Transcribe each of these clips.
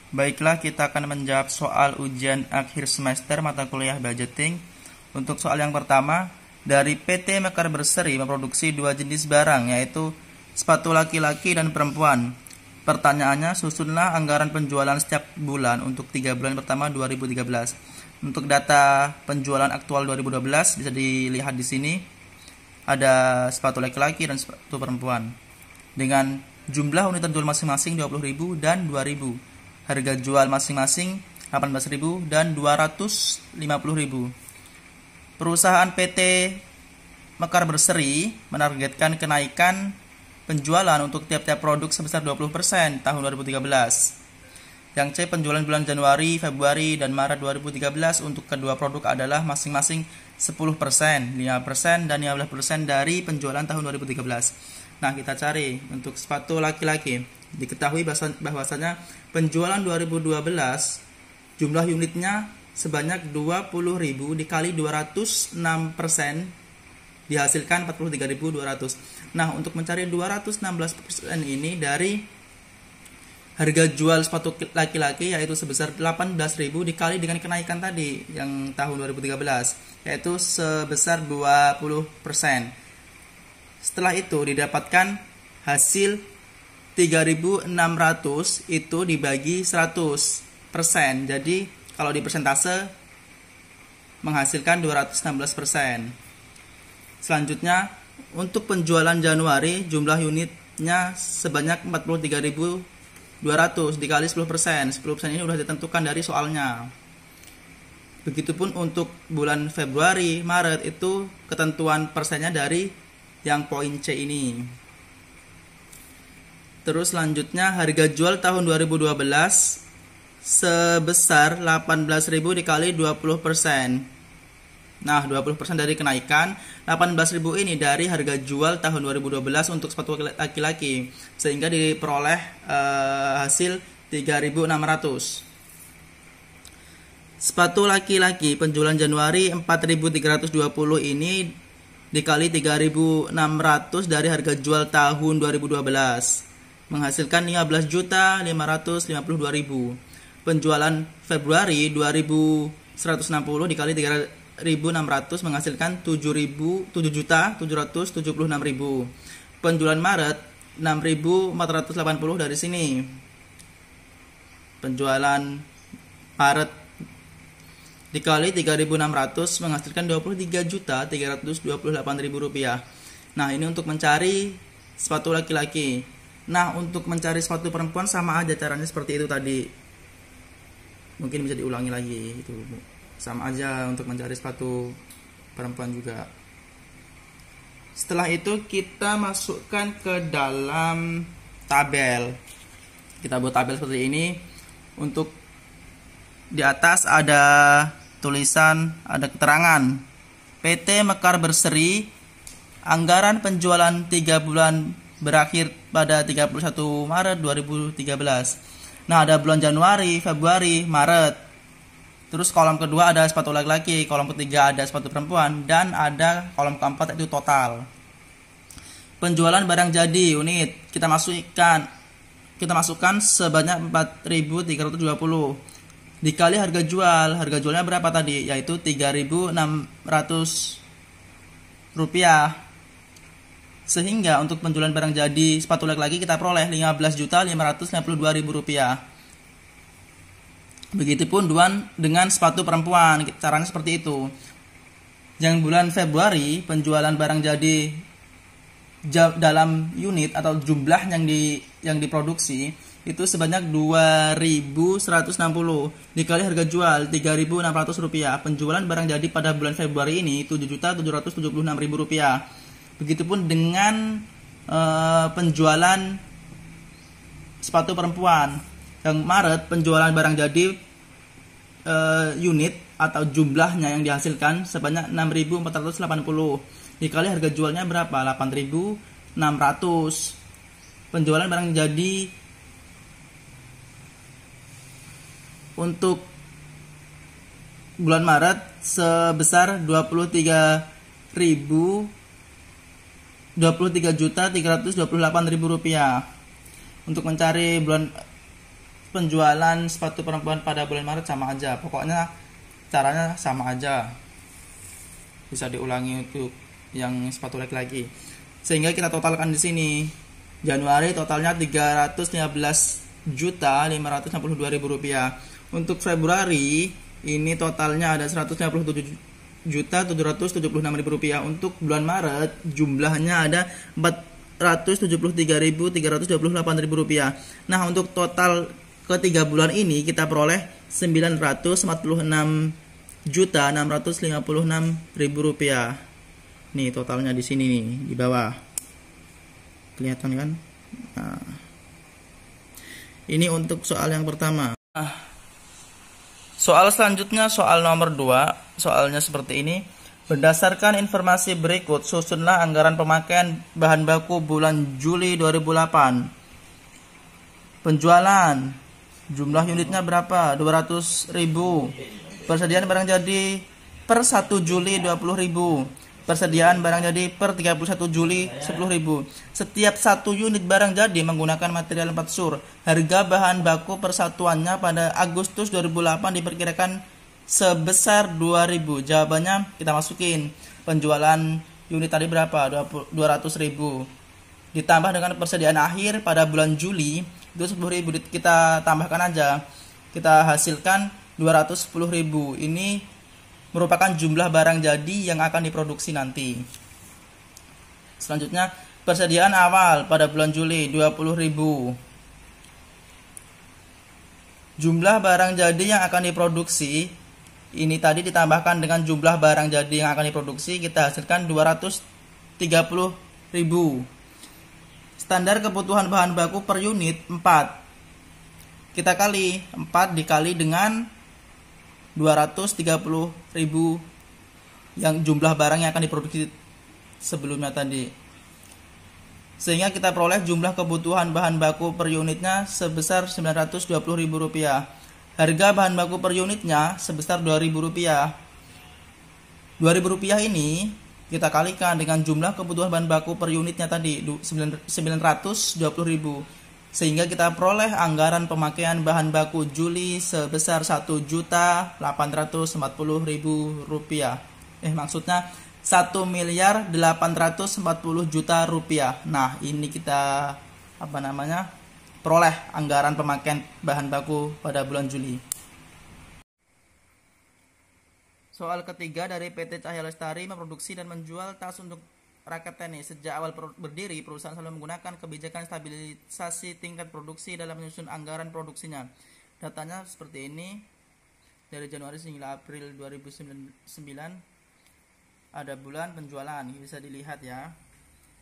Baiklah, kita akan menjawab soal ujian akhir semester mata kuliah budgeting. Untuk soal yang pertama, dari PT Mekar Berseri memproduksi dua jenis barang, yaitu sepatu laki-laki dan perempuan. Pertanyaannya, susunlah anggaran penjualan setiap bulan untuk 3 bulan pertama 2013. Untuk data penjualan aktual 2012 bisa dilihat di sini. Ada sepatu laki-laki dan sepatu perempuan dengan jumlah unit terjual masing-masing 20.000 dan 2.000. Harga jual masing-masing 18.000 dan 250.000. Perusahaan PT Mekar Berseri menargetkan kenaikan penjualan untuk tiap-tiap produk sebesar 20% tahun 2013. Yang C, penjualan bulan Januari, Februari, dan Maret 2013 untuk kedua produk adalah masing-masing 10%, 5%, dan 15% dari penjualan tahun 2013. Nah, kita cari untuk sepatu laki-laki. Diketahui bahwasanya penjualan 2012 jumlah unitnya sebanyak 20.000 dikali 206% dihasilkan 43.200. Nah, untuk mencari 216% ini dari harga jual sepatu laki-laki yaitu sebesar 18.000 dikali dengan kenaikan tadi yang tahun 2013 yaitu sebesar 20%. Setelah itu didapatkan hasil 3.600 itu dibagi 100%. Jadi kalau di persentase menghasilkan 216%. Selanjutnya untuk penjualan Januari jumlah unitnya sebanyak 43.200 dikali 10%. 10% ini sudah ditentukan dari soalnya. Begitupun untuk bulan Februari, Maret itu ketentuan persennya dari yang poin C ini. Terus selanjutnya harga jual tahun 2012 sebesar 18.000 dikali 20%. Nah, 20% dari kenaikan 18.000 ini dari harga jual tahun 2012 untuk sepatu laki-laki, sehingga diperoleh hasil 3.600. Sepatu laki-laki penjualan Januari 4.320 ini dikali 3.600 dari harga jual tahun 2012 menghasilkan 15.552.000. Penjualan Februari 2.160 dikali 3.600 menghasilkan 7.776.000. Penjualan Maret 6.480 dari sini. Penjualan Maret dikali 3.600 menghasilkan 23.328.000 rupiah. Nah, ini untuk mencari sepatu laki-laki. Nah, untuk mencari sepatu perempuan sama aja caranya seperti itu tadi. Mungkin bisa diulangi lagi itu. Sama aja untuk mencari sepatu perempuan juga. Setelah itu kita masukkan ke dalam tabel. Kita buat tabel seperti ini. Untuk di atas ada tulisan, ada keterangan PT Mekar Berseri, anggaran penjualan 3 bulan berakhir pada 31 Maret 2013. Nah, ada bulan Januari, Februari, Maret. Terus kolom kedua ada sepatu laki-laki, kolom ketiga ada sepatu perempuan, dan ada kolom keempat itu total. Penjualan barang jadi unit kita masukkan sebanyak 4.320 dikali harga jualnya berapa tadi, yaitu 3.600 rupiah. Sehingga untuk penjualan barang jadi sepatu laki-laki kita peroleh 15.552.000 rupiah. Begitupun dengan sepatu perempuan, caranya seperti itu. Yang bulan Februari penjualan barang jadi dalam unit atau jumlah yang diproduksi itu sebanyak 2.160 dikali harga jual 3.600 rupiah. Penjualan barang jadi pada bulan Februari ini 7.776.000 rupiah. Begitupun dengan penjualan sepatu perempuan. Yang Maret penjualan barang jadi unit atau jumlahnya yang dihasilkan sebanyak 6.480 dikali harga jualnya berapa? 8.600. Penjualan barang jadi untuk bulan Maret sebesar 23.328.000 rupiah. Untuk mencari penjualan sepatu perempuan pada bulan Maret sama aja. Pokoknya caranya sama aja. Bisa diulangi untuk yang sepatu laki-laki. Sehingga kita totalkan di sini. Januari totalnya 315.562.000 rupiah. Untuk Februari ini totalnya ada 157.776.000 rupiah. Untuk bulan Maret jumlahnya ada 473.328.000 rupiah. Nah, untuk total ketiga bulan ini kita peroleh 946.656.000 rupiah. Nih totalnya di sini nih di bawah. Kelihatan kan? Nah, ini untuk soal yang pertama. Soal selanjutnya soal nomor 2. Soalnya seperti ini. Berdasarkan informasi berikut, susunlah anggaran pemakaian bahan baku bulan Juli 2008. Penjualan, jumlah unitnya berapa? 200.000. Persediaan barang jadi per 1 Juli 20.000. Persediaan barang jadi per 31 Juli 10.000. Setiap 1 unit barang jadi menggunakan material 4 sur. Harga bahan baku persatuannya pada Agustus 2008 diperkirakan sebesar 2.000. Jawabannya kita masukin. Penjualan unit tadi berapa? 200.000. Ditambah dengan persediaan akhir pada bulan Juli itu 10.000. Kita tambahkan aja. Kita hasilkan 210.000. Ini merupakan jumlah barang jadi yang akan diproduksi nanti. Selanjutnya persediaan awal pada bulan Juli 20.000. Jumlah barang jadi yang akan diproduksi ini tadi ditambahkan dengan jumlah barang jadi yang akan diproduksi, kita hasilkan 230.000. Standar kebutuhan bahan baku per unit 4. Kita kali 4 dikali dengan 230.000 yang jumlah barang yang akan diproduksi sebelumnya tadi. Sehingga kita peroleh jumlah kebutuhan bahan baku per unitnya sebesar 920.000 rupiah. Harga bahan baku per unitnya sebesar 2.000 rupiah. 2.000 rupiah ini kita kalikan dengan jumlah kebutuhan bahan baku per unitnya tadi 920.000. Sehingga kita peroleh anggaran pemakaian bahan baku Juli sebesar 1.840.000 rupiah. Maksudnya 1.840.000.000 rupiah. Nah, ini kita peroleh anggaran pemakaian bahan baku pada bulan Juli. Soal ketiga dari PT Cahya Lestari memproduksi dan menjual tas untuk rakyat tenis. Sejak awal berdiri, perusahaan selalu menggunakan kebijakan stabilisasi tingkat produksi dalam menyusun anggaran produksinya. Datanya seperti ini. Dari Januari hingga April 2009 ada bulan penjualan, bisa dilihat ya.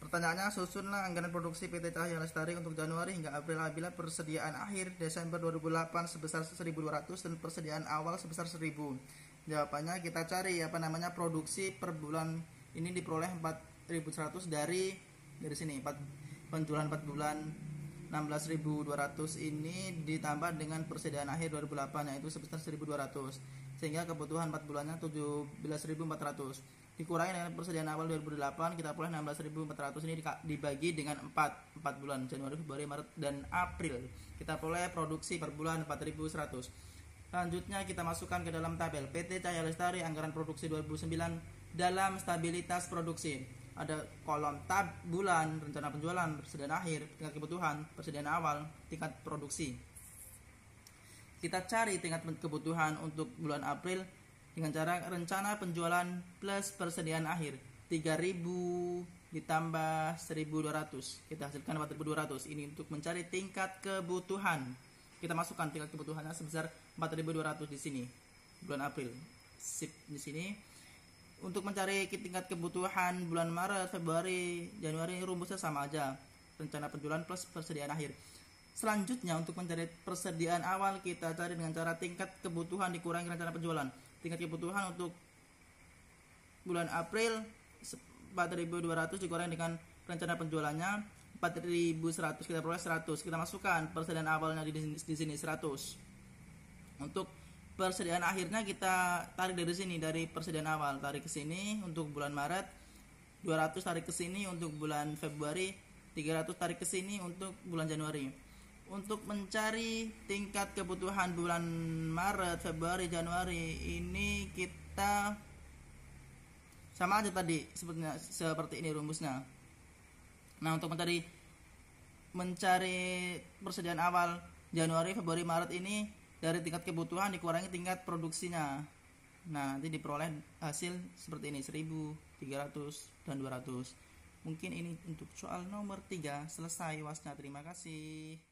Pertanyaannya, susunlah anggaran produksi PT Cahya Lestari untuk Januari hingga April apabila persediaan akhir Desember 2008 sebesar 1.200 dan persediaan awal sebesar 1.000. Jawabannya kita cari produksi per bulan ini diperoleh 4.100 dari sini. Penjualan 4 bulan 16.200 ini ditambah dengan persediaan akhir 2008 yaitu sebesar 1.200. Sehingga kebutuhan 4 bulannya 17.400. Dikurangi dengan persediaan awal 2008, kita peroleh 16.400. Ini dibagi dengan 4 bulan, Januari, Februari, Maret, dan April. Kita peroleh produksi per bulan 4.100. Selanjutnya kita masukkan ke dalam tabel PT Cahya Lestari anggaran produksi 2009 dalam stabilitas produksi. Ada kolom tab bulan, rencana penjualan, persediaan akhir, tingkat kebutuhan, persediaan awal, tingkat produksi. Kita cari tingkat kebutuhan untuk bulan April dengan cara rencana penjualan plus persediaan akhir 3.000 ditambah 1.200. Kita hasilkan 4.200. Ini untuk mencari tingkat kebutuhan. Kita masukkan tingkat kebutuhannya sebesar 4.200 di sini bulan April. Di sini untuk mencari tingkat kebutuhan bulan Maret, Februari, Januari, rumusnya sama aja. Rencana penjualan plus persediaan akhir. Selanjutnya untuk mencari persediaan awal kita cari dengan cara tingkat kebutuhan dikurangi rencana penjualan. Tingkat kebutuhan untuk bulan April 4.200 dikurangi dengan rencana penjualannya 4.100, kita peroleh 100. Kita masukkan persediaan awalnya di sini 100. Untuk persediaan akhirnya kita tarik dari sini, dari persediaan awal tarik ke sini untuk bulan Maret, 200 tarik ke sini untuk bulan Februari, 300 tarik ke sini untuk bulan Januari. Untuk mencari tingkat kebutuhan bulan Maret, Februari, Januari, ini kita sama aja tadi seperti ini rumusnya. Nah, untuk mencari persediaan awal Januari, Februari, Maret ini dari tingkat kebutuhan dikurangi tingkat produksinya. Nah, nanti diperoleh hasil seperti ini, 1000, 300, dan 200. Mungkin ini untuk soal nomor 3 selesai UASnya. Terima kasih.